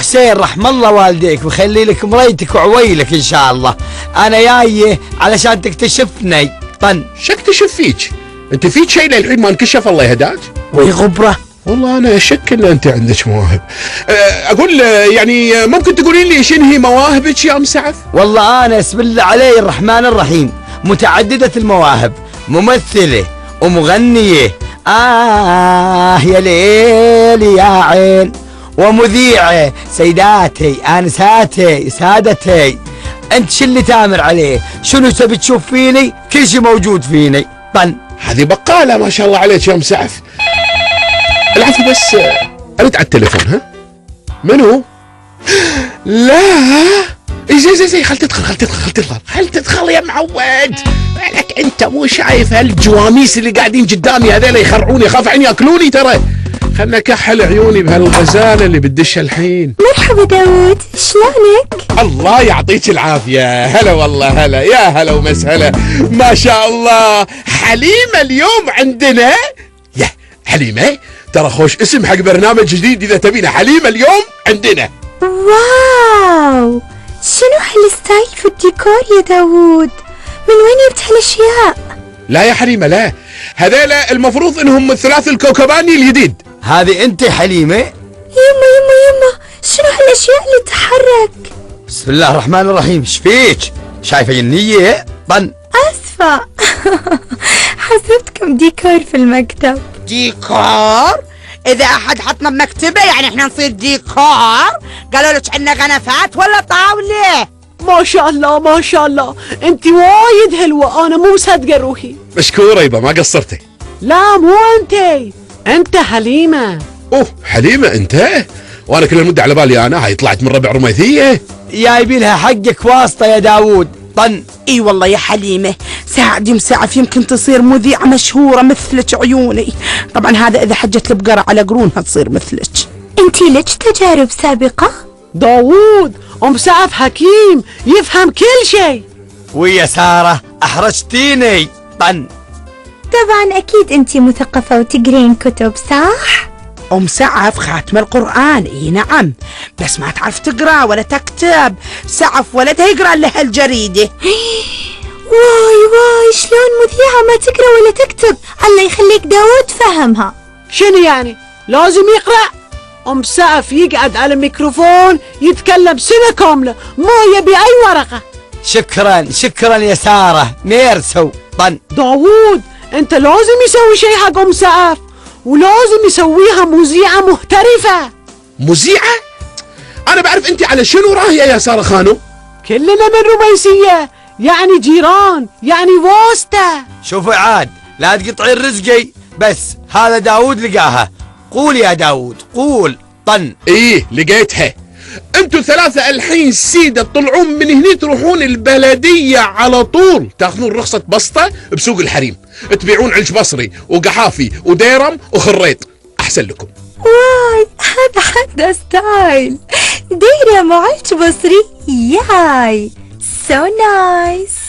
حسين رحم الله والديك ويخلي لك مريتك وعويلك ان شاء الله. انا جاي علشان تكتشفني. طن شو اكتشف فيك؟ انت فيك شيء للحين ما انكشف الله يهداك؟ وي غبره. والله انا اشك ان انت عندك مواهب. اقول يعني ممكن تقولين لي شنو هي مواهبك يا ام سعف؟ والله انا بسم الله علي الرحمن الرحيم متعددة المواهب، ممثلة ومغنية يا ليل يا عين، ومذيعة سيداتي انساتي سادتي. انت شو اللي تامر عليه؟ شنو تبي تشوف فيني؟ كل شيء موجود فيني. طن هذه بقالة ما شاء الله عليك يا ام سعف. العفو بس ارد على التليفون. ها منو؟ لا زي خل تدخل يا معود. لك انت مو شايف هالجواميس اللي قاعدين قدامي هذول يخرعوني، اخاف عيني ياكلوني ترى. خلنا كحل عيوني بهالغزاله اللي بدش الحين. مرحبا داود، شلونك؟ الله يعطيك العافيه. هلا والله هلا، يا هلا ومسهلا. ما شاء الله حليمه اليوم عندنا. يا حليمه ترى خوش اسم حق برنامج جديد اذا تبينا. حليمه اليوم عندنا. واو، شنو هالستايل في الديكور يا داود؟ من وين جبت هالاشياء؟ لا يا حليمه لا، هذول المفروض انهم الثلاث الكوكباني الجديد. هذه انت حليمة؟ يما شنو هالاشياء اللي تتحرك؟ بسم الله الرحمن الرحيم. شفيك؟ شايفة جنية؟ طن اسفة حسبتكم ديكور في المكتب. ديكور؟ اذا احد حطنا بمكتبه يعني احنا نصير ديكور؟ قالوا لك عندنا غنفات ولا طاوله؟ ما شاء الله ما شاء الله، انت وايد حلوه، انا مو مصدقه روحي. مشكوره يبا ما قصرتي. لا مو انت حليمه. اوه حليمه انت؟ وانا كل المده على بالي انا هاي طلعت من ربع رميثيه. جايبين لها حقك واسطة يا داوود. طن اي والله يا حليمه، ساعدي مساعف يمكن تصير مذيعه مشهوره مثلك عيوني. طبعا هذا اذا حجت البقره على قرونها تصير مثلك. انتي لك تجارب سابقة؟ داوود ام سعف حكيم يفهم كل شيء. ويا سارة احرجتيني. طن طبعا اكيد انتي مثقفة وتقرين كتب صح؟ ام سعف خاتمه القران. اي نعم، بس ما تعرف تقرا ولا تكتب. سعف ولدها يقرا لها الجريده. واي شلون مذيعة ما تقرا ولا تكتب؟ الله يخليك داود فهمها. شنو يعني لازم يقرأ؟ ام سعف يقعد على الميكروفون يتكلم سنة كاملة ما يبي اي ورقة. شكرا يا سارة ميرسو. طن داوود انت لازم يسوي شيء حق ام سعف، ولازم يسويها مذيعة محترفة. مذيعه؟ انا بعرف انت على شنو راهيه يا ساره خانو. كلنا من رميسية، يعني جيران، يعني واسطة. شوفوا عاد لا تقطعين رزقي، بس هذا داوود لقاها. قول يا داوود قول. طن ايه لقيتها. انتوا ثلاثة الحين سيدة تطلعون من هني تروحون البلدية على طول، تاخذون رخصة بسطة بسوق الحريم، تبيعون علش بصري وقحافي وديرم وخريط. احسن لكم. واي هذا حدا ستايل، ديرة معلش بصري. ياي سو نايس.